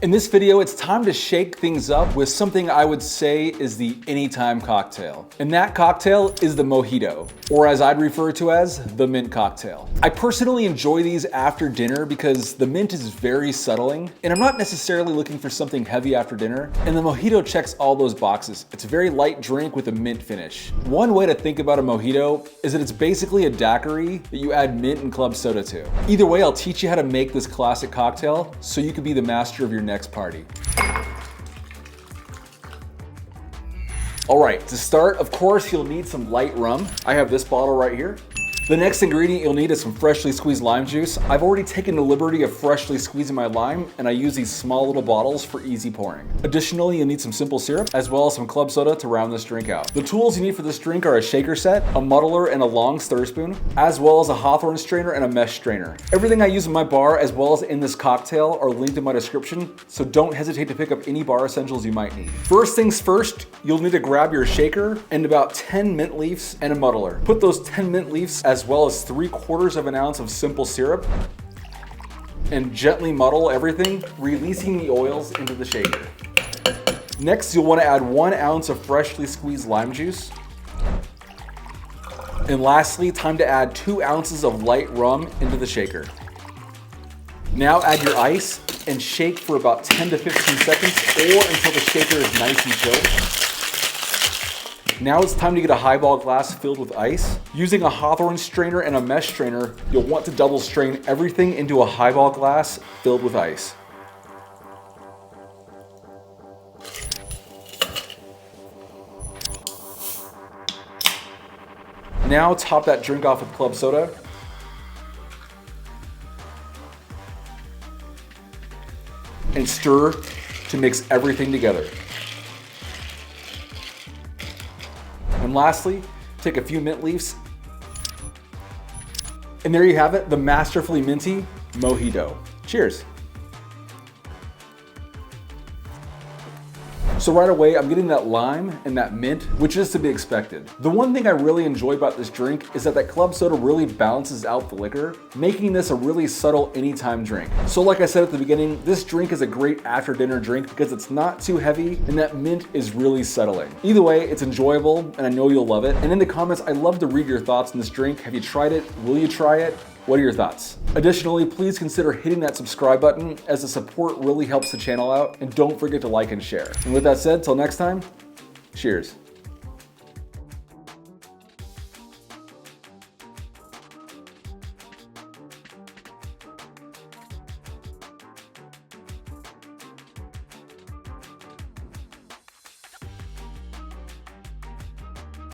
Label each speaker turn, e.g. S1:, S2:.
S1: In this video, it's time to shake things up with something I would say is the anytime cocktail. And that cocktail is the Mojito, or as I'd refer to as the mint cocktail. I personally enjoy these after dinner because the mint is very settling, and I'm not necessarily looking for something heavy after dinner, and the Mojito checks all those boxes. It's a very light drink with a mint finish. One way to think about a Mojito is that it's basically a daiquiri that you add mint and club soda to. Either way, I'll teach you how to make this classic cocktail so you can be the master of your next party. All right, to start, of course, you'll need some light rum. I have this bottle right here. The next ingredient you'll need is some freshly squeezed lime juice. I've already taken the liberty of freshly squeezing my lime, and I use these small little bottles for easy pouring. Additionally, you'll need some simple syrup, as well as some club soda to round this drink out. The tools you need for this drink are a shaker set, a muddler, and a long stir spoon, as well as a hawthorn strainer and a mesh strainer. Everything I use in my bar, as well as in this cocktail, are linked in my description, so don't hesitate to pick up any bar essentials you might need. First things first, you'll need to grab your shaker and about 10 mint leaves and a muddler. Put those 10 mint leaves as well as 3/4 of an ounce of simple syrup and gently muddle everything, releasing the oils into the shaker. Next, you'll want to add 1 ounce of freshly squeezed lime juice. And lastly, time to add 2 ounces of light rum into the shaker. Now add your ice and shake for about 10 to 15 seconds or until the shaker is nice and chilled. Now it's time to get a highball glass filled with ice. Using a hawthorn strainer and a mesh strainer, you'll want to double strain everything into a highball glass filled with ice. Now top that drink off with club soda. And stir to mix everything together. And lastly, take a few mint leaves. And there you have it, the masterfully minty Mojito. Cheers. So right away, I'm getting that lime and that mint, which is to be expected. The one thing I really enjoy about this drink is that club soda really balances out the liquor, making this a really subtle anytime drink. So like I said at the beginning, this drink is a great after dinner drink because it's not too heavy and that mint is really settling. Either way, it's enjoyable and I know you'll love it. And in the comments, I'd love to read your thoughts on this drink. Have you tried it? Will you try it? What are your thoughts? Additionally, please consider hitting that subscribe button as the support really helps the channel out, and don't forget to like and share. And with that said, till next time, cheers.